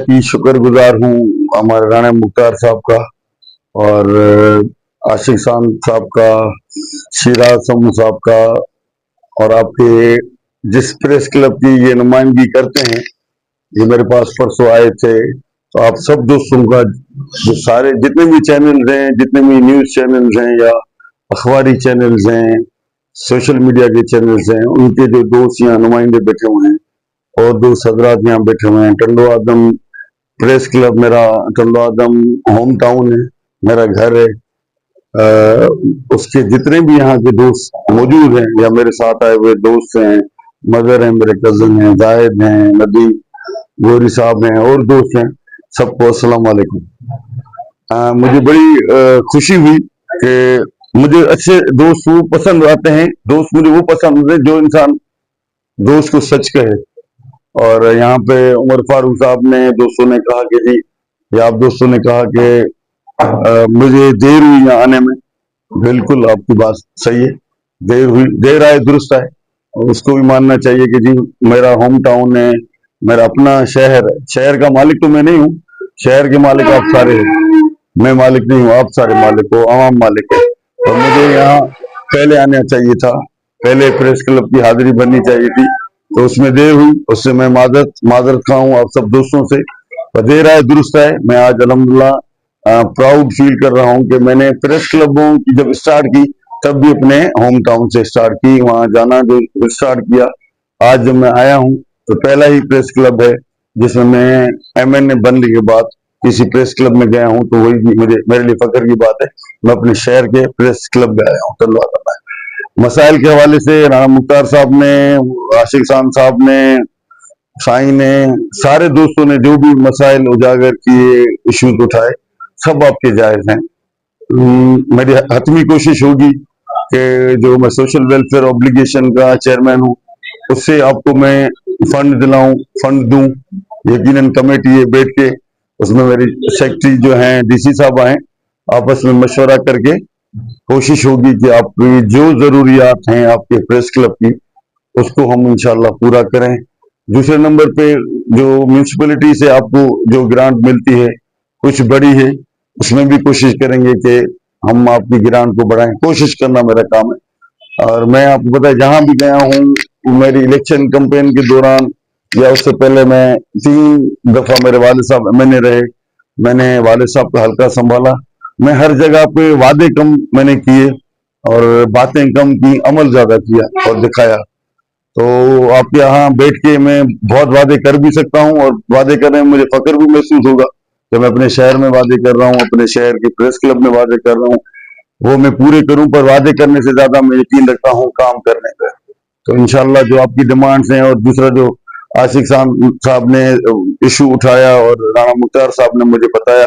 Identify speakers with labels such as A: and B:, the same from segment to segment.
A: की शुक्रगुजार हूँ हमारे राणा मुख्तार साहब का और आशिक खान साहब का, शिराज समू साहब का और आपके जिस प्रेस क्लब की ये नुमाइंदगी करते हैं, ये मेरे पास परसों आए थे। तो आप सब दोस्तों का, जो सारे जितने भी चैनल्स हैं, जितने भी न्यूज चैनल्स हैं या अखबारी चैनल्स हैं, सोशल मीडिया के चैनल्स हैं, उनके जो दोस्त यहाँ नुमाइंदे बैठे हुए हैं और दोस्त हजरात यहाँ बैठे हुए हैं। टंडो आदम प्रेस क्लब मेरा, टंडो आदम होम टाउन है, मेरा घर है। उसके जितने भी यहाँ के दोस्त मौजूद हैं या मेरे साथ आए हुए दोस्त हैं, मगर हैं, मेरे कजन हैं, जाहिद हैं, नदी गोरी साहब हैं और दोस्त हैं, सबको अस्सलाम वालेकुम। मुझे बड़ी खुशी हुई कि मुझे अच्छे दोस्त वो पसंद आते हैं, दोस्त मुझे वो पसंद आते हैं जो इंसान दोस्त को सच कहे। और यहाँ पे उमर फारूक साहब ने, दोस्तों ने कहा कि जी, या आप दोस्तों ने कहा कि मुझे देर हुई यहाँ आने में। बिल्कुल आपकी बात सही है, देर हुई, देर आए दुरुस्त आए, और उसको भी मानना चाहिए कि जी मेरा होम टाउन है, मेरा अपना शहर है। शहर का मालिक तो मैं नहीं हूँ, शहर के मालिक आप सारे हैं, मैं मालिक नहीं हूँ, आप सारे मालिक हो, आवाम मालिक है। और मुझे यहाँ पहले आना चाहिए था, पहले प्रेस क्लब की हाजिरी बननी चाहिए थी, तो उसमें देर हुई, उससे मैं माजरत खा हूँ आप सब दोस्तों से। पर देर आए दुरुस्त आए। मैं आज अल्हम्दुलिल्लाह प्राउड फील कर रहा हूँ कि मैंने प्रेस क्लबों की जब स्टार्ट की तब भी अपने होम टाउन से स्टार्ट की, वहां जाना जो स्टार्ट किया। आज जब मैं आया हूँ तो पहला ही प्रेस क्लब है जिसमें मैं MNA बनने के बाद किसी प्रेस क्लब में गया हूँ, तो वही भी मुझे मेरे लिए फख्र की बात है। मैं अपने शहर के प्रेस क्लब में आया हूँ धन्यवाद। मसाइल के हवाले से राणा मुख्तार साहब ने, आशिक खान साहब ने, साई ने, सारे दोस्तों ने जो भी मसाइल उजागर किए, इश्यूज उठाए, सब आपके जायज हैं। मेरी हतमी कोशिश होगी कि जो मैं सोशल वेलफेयर ऑब्लिगेशन का चेयरमैन हूँ, उससे आपको मैं फंड दिलाऊं, फंड दूं। यकीनन कमेटी है बैठ के, उसमें मेरी सेक्रेटरी जो हैं DC साहब आए, आपस में मशवरा करके कोशिश होगी कि आपकी जो जरूरियात हैं आपके प्रेस क्लब की, उसको हम इंशाल्लाह पूरा करें। दूसरे नंबर पे जो म्यूनिसिपैलिटी से आपको जो ग्रांट मिलती है, कुछ बड़ी है, उसमें भी कोशिश करेंगे कि हम आपकी ग्रांट को बढ़ाएं। कोशिश करना मेरा काम है। और मैं आपको पता है जहां भी गया हूँ, मेरी इलेक्शन कैंपेन के दौरान या उससे पहले मैं 3 दफा, मेरे वालिद साहब MNA रहे, मैंने वालिद साहब का हल्का संभाला। मैं हर जगह पे वादे कम मैंने किए और बातें कम की, अमल ज्यादा किया और दिखाया। तो आपके यहाँ बैठ के मैं बहुत वादे कर भी सकता हूँ और वादे करने में मुझे फख्र भी महसूस होगा कि मैं अपने शहर में वादे कर रहा हूँ, अपने शहर के प्रेस क्लब में वादे कर रहा हूँ, वो मैं पूरे करूं। पर वादे करने से ज्यादा मैं यकीन रखता हूँ काम करने पर। तो इंशाल्लाह जो आपकी डिमांड्स हैं, और दूसरा जो आशिक साहब ने इशू उठाया और राणा मुख्तार साहब ने मुझे बताया,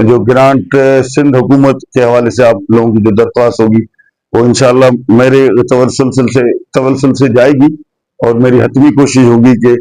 A: जो ग्रांट सिंध हुकूमत के हवाले से आप लोगों की जो दरख्वास्त होगी, वो इंशाल्लाह मेरे तवसल से जाएगी। और मेरी हतमी कोशिश होगी कि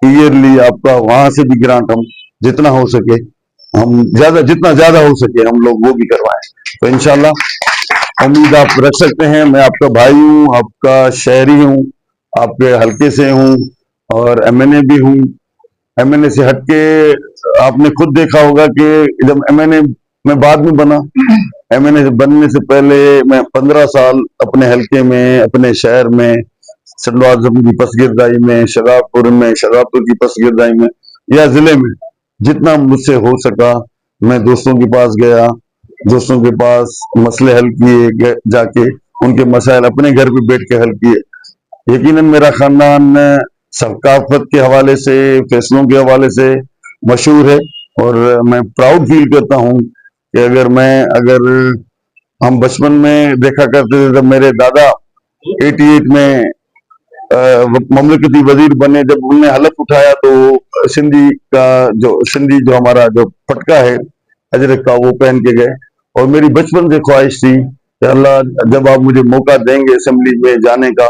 A: ईयरली आपका वहां से भी ग्रांट हम जितना हो सके, हम जितना ज्यादा हो सके हम लोग वो भी करवाएं। तो इंशाल्लाह उम्मीद आप रख सकते हैं। मैं आपका भाई हूँ, आपका शहरी हूँ, आपके हल्के से हूँ और MNA भी हूँ। MNA से हटके आपने खुद देखा होगा कि जब MNA में बाद में बना, MNA बनने से पहले मैं 15 साल अपने हल्के में, अपने शहर में, सल्लु आजम की पसगिरदाई में, शगापुर की पसगिरदाई में या जिले में जितना मुझसे हो सका मैं दोस्तों के पास गया, दोस्तों के पास मसले हल किए, जाके उनके मसाइल अपने घर पे बैठ के हल किए। यकीनन मेरा खानदान सकाफत के हवाले से, फैसलों के हवाले से मशहूर है और मैं प्राउड फील करता हूँ कि अगर हम बचपन में देखा करते थे, जब मेरे दादा 88 में ममलकती वजीर बने, जब उन्होंने हलफ उठाया तो सिंधी जो हमारा जो फटका है अजरक का, वो पहन के गए। और मेरी बचपन से ख्वाहिश थी कि अल्लाह जब आप मुझे मौका देंगे असेंबली में जाने का,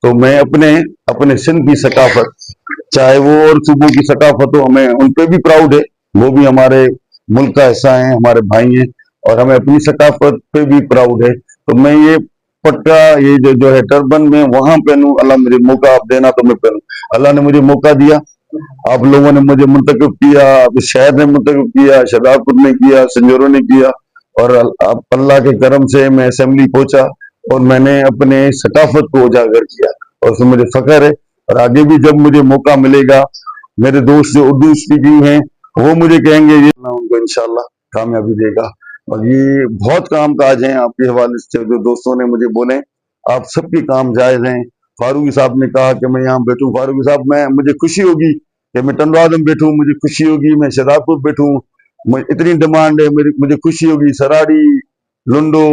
A: तो मैं अपने सिंध की सकाफत, चाहे वो और सूबों की सकाफत हो, हमें उन पर भी प्राउड है, वो भी हमारे मुल्क का हिस्सा है, हमारे भाई हैं, और हमें अपनी सकाफत पे भी प्राउड है। तो मैं ये पटका, ये जो है टर्बन में वहां पहनूं, अल्लाह मुझे मौका आप देना तो मैं पहनूं। अल्लाह ने मुझे मौका दिया आप लोगों ने मुझे मुंतखब किया, अब इस शहर ने मुंतखब किया, शदाबपुर ने किया, संजोरों ने किया, और अल्लाह के करम से मैं असेंबली पहुंचा और मैंने अपने सकाफत को उजागर किया, और उसमें मुझे फख्र है। और आगे भी जब मुझे मौका मिलेगा, मेरे दोस्त जो उर्दू स्पीकिंग हैं वो मुझे कहेंगे, ये उनको इंशाल्लाह कामयाबी देगा। और ये बहुत काम काज हैं आपके हवाले से जो दोस्तों ने मुझे बोले, आप सबके काम जायज हैं। फारूकी साहब ने कहा कि मैं यहाँ बैठूं, फारूकी साहब मैं मुझे खुशी होगी कि मैं टंडवादम बैठूं, मुझे खुशी होगी मैं शदाबपुर बैठूं, इतनी डिमांड है मेरी, मुझे खुशी होगी सराड़ी, लुंडो,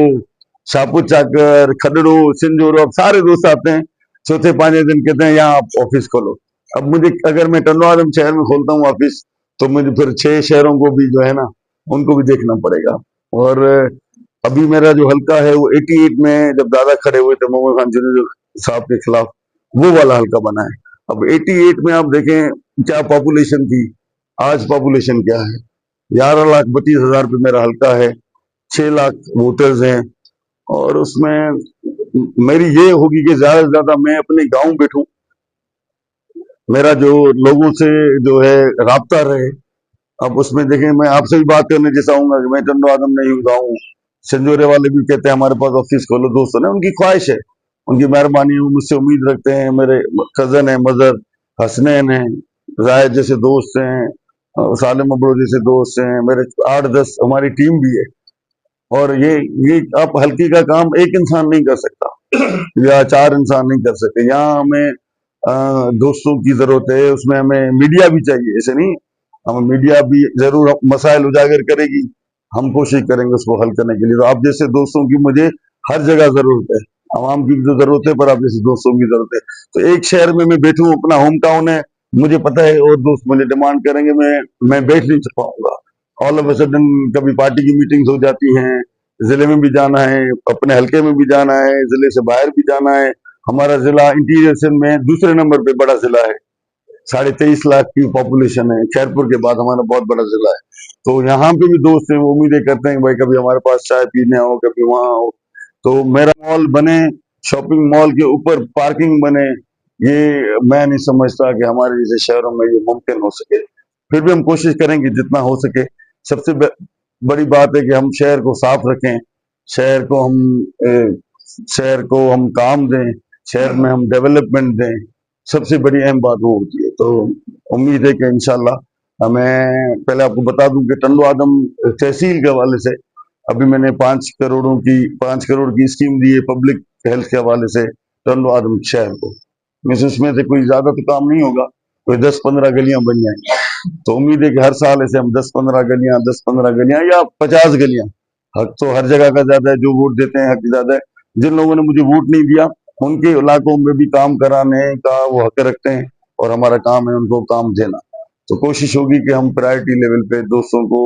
A: शाहपुर चाकर, खडड़ो, सिंजोरो, अब सारे दोस्त आते हैं चौथे पांचवें दिन, कहते हैं यहाँ आप ऑफिस खोलो। अब मुझे अगर मैं टंडवादम शहर में खोलता हूँ ऑफिस, तो मुझे फिर 6 शहरों को भी जो है ना उनको भी देखना पड़ेगा। और अभी मेरा जो हल्का है वो 88 में जब दादा खड़े हुए थे मोहम्मद खान जुनेद साहब के खिलाफ, वो वाला हल्का बना है। अब 88 में आप देखें क्या पॉपुलेशन थी, आज पॉपुलेशन क्या है। 11,32,000 पे मेरा हल्का है, 6 लाख वोटर्स हैं, और उसमें मेरी ये होगी कि ज्यादा से ज्यादा मैं अपने गांव बैठूं, मेरा जो लोगों से जो है राब्ता रहे। अब उसमें देखें मैं आपसे भी बात करने जैसा हूँ कि मैं टंडो आदम नहीं हूँ, गाँव संजोरे वाले भी कहते हैं हमारे पास ऑफिस खोलो, दोस्तों ने उनकी ख्वाहिश है, उनकी मेहरबानी है, वो मुझसे उम्मीद रखते हैं। मेरे कजन है, मजर हसनैन है, जायद जैसे दोस्त हैं, सालिम अबरो जैसे दोस्त हैं, मेरे 8-10 हमारी टीम भी है। और ये आप हल्की का काम एक इंसान नहीं कर सकता या 4 इंसान नहीं कर सकते। यहाँ हमें दोस्तों की जरूरत है, उसमें हमें मीडिया भी चाहिए, ऐसे नहीं, हम मीडिया भी जरूर मसाइल उजागर करेगी, हम कोशिश करेंगे उसको हल करने के लिए। तो आप जैसे दोस्तों की मुझे हर जगह जरूरत है, आवाम की भी तो जरूरत है, पर आप जैसे दोस्तों की जरूरत है। तो एक शहर में मैं बैठूं, अपना होम टाउन है, मुझे पता है, और दोस्त मुझे डिमांड करेंगे, मैं बैठ नहीं पाऊंगा। ऑल ऑफ अ सडन कभी पार्टी की मीटिंग्स हो जाती हैं, जिले में भी जाना है, अपने हल्के में भी जाना है, जिले से बाहर भी जाना है। हमारा जिला इंटीरियर सिंध में दूसरे नंबर पे बड़ा जिला है, 23.5 लाख की पॉपुलेशन है, खैरपुर के बाद हमारा बहुत बड़ा जिला है। तो यहाँ पे भी दोस्त हैं, वो उम्मीदें करते हैं कि भाई कभी हमारे पास चाय पीने आओ, कभी वहां आओ। तो मेरा मॉल बने, शॉपिंग मॉल के ऊपर पार्किंग बने, ये मैं नहीं समझता कि हमारे जैसे शहरों में ये मुमकिन हो सके। फिर भी हम कोशिश करेंगे जितना हो सके। सबसे बड़ी बात है कि हम शहर को साफ रखें, शहर को हम शहर को हम काम दें, शहर में हम डेवलपमेंट दें, सबसे बड़ी अहम बात वो होती है। तो उम्मीद है कि इंशाल्लाह, मैं पहले आपको बता दूं कि टंडो आदम तहसील के हवाले से अभी मैंने 5 करोड़ की स्कीम दी है पब्लिक हेल्थ के हवाले से टंडो आदम शहर को। उसमें से कोई ज्यादा तो काम नहीं होगा, कोई 10-15 गलियां बन जाएंगी। तो उम्मीद है कि हर साल ऐसे हम 10-15 गलियां या 50 गलियां, हक तो हर जगह का ज्यादा है, जो वोट देते हैं हक ज्यादा है। जिन लोगों ने मुझे वोट नहीं दिया, उनके इलाकों में भी काम कराने का वो हक रखते हैं, और हमारा काम है उनको काम देना। तो कोशिश होगी कि हम प्रायोरिटी लेवल पे दोस्तों को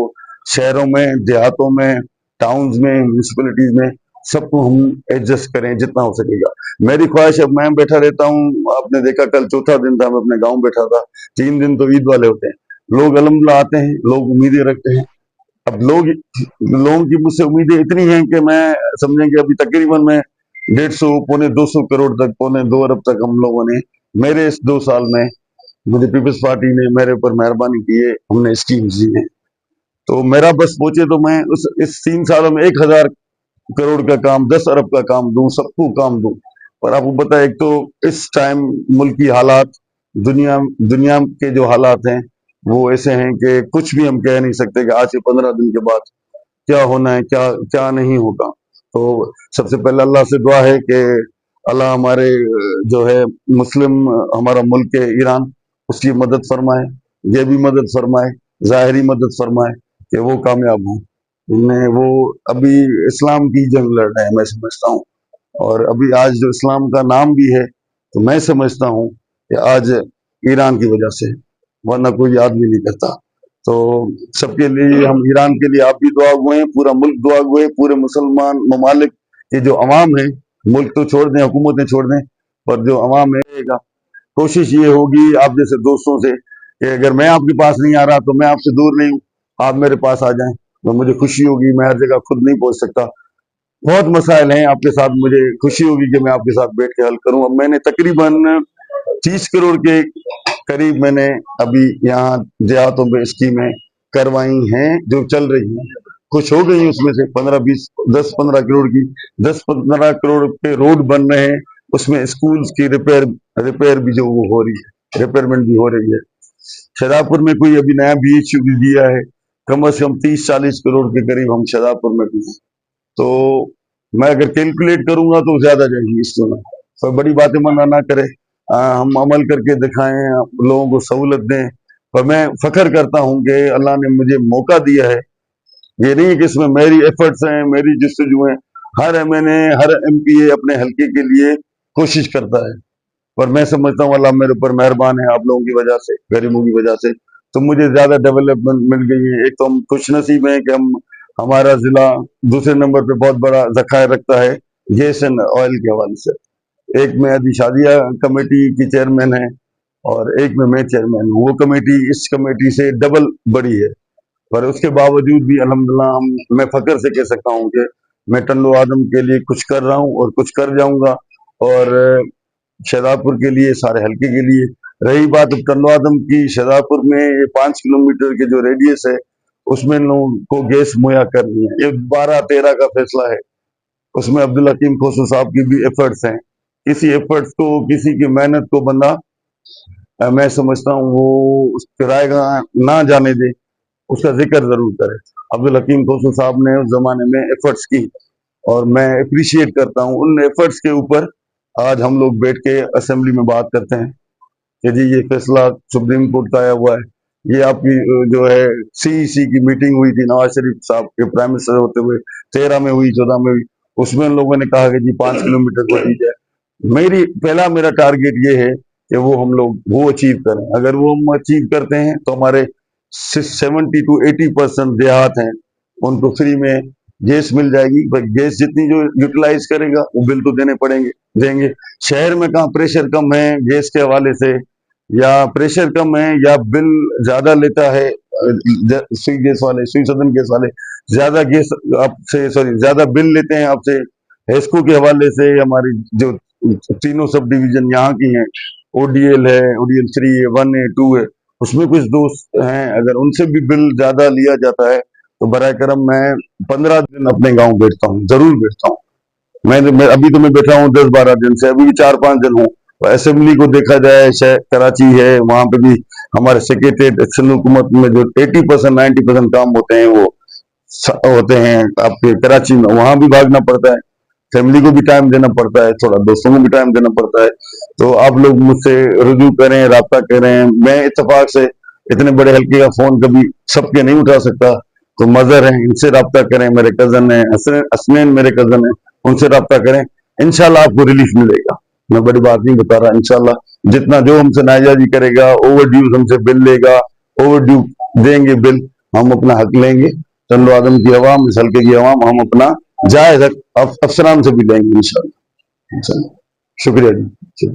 A: शहरों में, देहातों में, टाउन्स में, म्यूनिसिपैलिटीज में सबको हम एडजस्ट करें जितना हो सकेगा। मेरी ख्वाहिश है, मैं बैठा रहता हूँ, आपने देखा कल चौथा दिन था, मैं अपने गाँव बैठा था, 3 दिन तो ईद वाले होते हैं, लोग अल्हम्दुलिल्लाह आते हैं, लोग उम्मीदें रखते हैं। अब लोगों की मुझसे उम्मीदें इतनी हैं कि मैं समझें कि अभी तकरीबन मैं 150 पौने 200 करोड़ तक, पौने 2 अरब तक हम लोगों ने मेरे इस 2 साल में, मुझे पीपल्स पार्टी ने मेरे ऊपर मेहरबानी की है, हमने स्कीम दी है। तो मेरा बस पहुंचे तो मैं उस इस 3 सालों में 1,000 करोड़ का काम, 10 अरब का काम दूं, सबको काम दूं। पर आपको पता है, एक तो इस टाइम मुल्क की हालात, दुनिया दुनिया के जो हालात हैं वो ऐसे हैं कि कुछ भी हम कह नहीं सकते कि आज से 15 दिन के बाद क्या होना है, क्या क्या नहीं होगा। तो सबसे पहले अल्लाह से दुआ है कि अल्लाह हमारे जो है मुस्लिम, हमारा मुल्क है ईरान, उसकी मदद फरमाए, ये भी मदद फरमाए, ज़ाहिरी मदद फरमाए कि वो कामयाब हों। उनमें वो अभी इस्लाम की जंग लड़ रहे हैं, मैं समझता हूँ। और अभी आज जो इस्लाम का नाम भी है, तो मैं समझता हूँ कि आज ईरान की वजह से, वरना कोई याद भी नहीं करता। तो सबके लिए, हम ईरान के लिए आप भी दुआ हुए, पूरा मुल्क दुआ हुए, पूरे मुसलमान ममालिक के जो अवाम है, मुल्क तो छोड़ दें, हुकूमतें छोड़ दें, पर जो अवाम है, कोशिश ये होगी आप जैसे दोस्तों से कि अगर मैं आपके पास नहीं आ रहा तो मैं आपसे दूर नहीं हूँ, आप मेरे पास आ जाएं, तो मुझे खुशी होगी। मैं हर जगह खुद नहीं पहुंच सकता, बहुत मसाइल हैं आपके साथ, मुझे खुशी होगी कि मैं आपके साथ बैठ के हल करूं। अब मैंने तकरीबन 30 करोड़ के करीब मैंने अभी यहाँ देहातों में स्कीमें करवाई हैं जो चल रही हैं। कुछ हो गई उसमें से 15-20 10-15 करोड़ की 10-15 करोड़ पे रोड बन रहे हैं, उसमें स्कूल्स की रिपेयर भी जो वो हो रही है, रिपेयरमेंट भी हो रही है। शाहजहाँपुर में कोई अभी नया BHU भी दिया है, कम से कम 30-40 करोड़ के करीब हम शाहजहाँपुर में भी हैं। तो मैं अगर कैलकुलेट करूंगा तो ज्यादा जाएगी इसमें। तो बड़ी बातें मना ना करे, हम अमल करके दिखाएं, लोगों को सहूलत दें। पर मैं फख्र करता हूं कि अल्लाह ने मुझे मौका दिया है। ये नहीं है कि इसमें मेरी एफर्ट्स हैं, मेरी जस्तजू है। हर MNA, हर MPA अपने हल्के के लिए कोशिश करता है, पर मैं समझता हूँ अल्लाह मेरे ऊपर मेहरबान है, आप लोगों की वजह से, गरीबों की वजह से, तो मुझे ज्यादा डेवलपमेंट मिल गई है। एक तो हम खुशनसीब हैं कि हमारा जिला दूसरे नंबर पे बहुत बड़ा जखायर रखता है गैस एंड ऑयल के हवाले से। एक में अभी शादिया कमेटी की चेयरमैन है और एक में मैं चेयरमैन हूँ। वो कमेटी इस कमेटी से डबल बड़ी है, पर उसके बावजूद भी अल्हम्दुलिल्लाह मैं फख्र से कह सकता हूँ कि मैं टंडो आदम के लिए कुछ कर रहा हूँ और कुछ कर जाऊंगा। और शाहजहाँपुर के लिए, सारे हल्के के लिए। रही बात टंडो आदम की, शाहजहाँपुर में ये 5 किलोमीटर के जो रेडियस है उसमें लोगों को गैस मुहैया करनी है। ये 12-13 का फैसला है, उसमें अब्दुल हकीम खोसू साहब की भी एफर्ट्स हैं। किसी एफर्ट्स को, किसी की मेहनत को बंदा मैं समझता हूँ वो उस किराए का ना जाने दे, उसका जिक्र जरूर करे। अब्दुल हकीम खोसू साहब ने उस जमाने में एफर्ट्स की और मैं अप्रिशिएट करता हूँ उन एफर्ट्स के ऊपर। आज हम लोग बैठ के असेंबली में बात करते हैं कि जी ये फैसला सुप्रीम कोर्ट का आया हुआ है। ये आपकी जो है CEC की मीटिंग हुई थी नवाज शरीफ साहब के प्राइम मिनिस्टर होते हुए, 13 में हुई, 14 में हुई, उसमें लोगों ने कहा कि जी 5 किलोमीटर को दी जाए। मेरा टारगेट ये है कि वो हम लोग वो अचीव करें। अगर वो हम अचीव करते हैं तो हमारे 70 to 80% देहात हैं, उनको फ्री में गैस मिल जाएगी। भाई गैस जितनी जो यूटिलाइज करेगा वो बिल तो देंगे। शहर में कहाँ प्रेशर कम है गैस के हवाले से, या प्रेशर कम है या बिल ज्यादा लेता है सुई सदन गैस वाले ज्यादा गैस आपसे, सॉरी ज्यादा बिल लेते हैं आपसे। हेस्को के हवाले से हमारी जो तीनों सब डिवीजन यहाँ की हैं, ODL है, ODL 3 है, 1 है, 2 है, उसमें कुछ दोस्त हैं, अगर उनसे भी बिल ज्यादा लिया जाता है तो बराए करम मैं 15 दिन अपने गांव बैठता हूँ, जरूर बैठता हूँ। मैं अभी तो मैं बैठा हूँ 10-12 दिन से, अभी भी 4-5 दिन हूँ। असेंबली को देखा जाए, शहर कराची है, वहां पे भी हमारे सेक्रेटरीट एक्शन हुकूमत में जो 80% 90% काम होते हैं वो होते हैं आपके कराची में, वहां भी भागना पड़ता है। फैमिली को भी टाइम देना पड़ता है, थोड़ा दोस्तों को भी टाइम देना पड़ता है। तो आप लोग मुझसे रुजू करें, राब्ता करें। मैं इत्तेफाक से इतने बड़े हल्के का फोन कभी सबके नहीं उठा सकता, तो मजर है, इनसे राब्ता करें। मेरे कजन है हसनैन, मेरे कजन है, उनसे राब्ता करें। इंशाल्लाह आपको रिलीफ मिलेगा, मैं बड़ी बात नहीं बता रहा। इंशाल्लाह जितना जो हमसे नाजायजी करेगा, ओवर ड्यू हमसे बिल लेगा, ओवर ड्यू देंगे बिल, हम अपना हक लेंगे। टंडो आदम की अवाम, इस हल्के की अवाम, हम अपना जायज हक अफसरान से भी लेंगे इंशाल्लाह। शुक्रिया जी।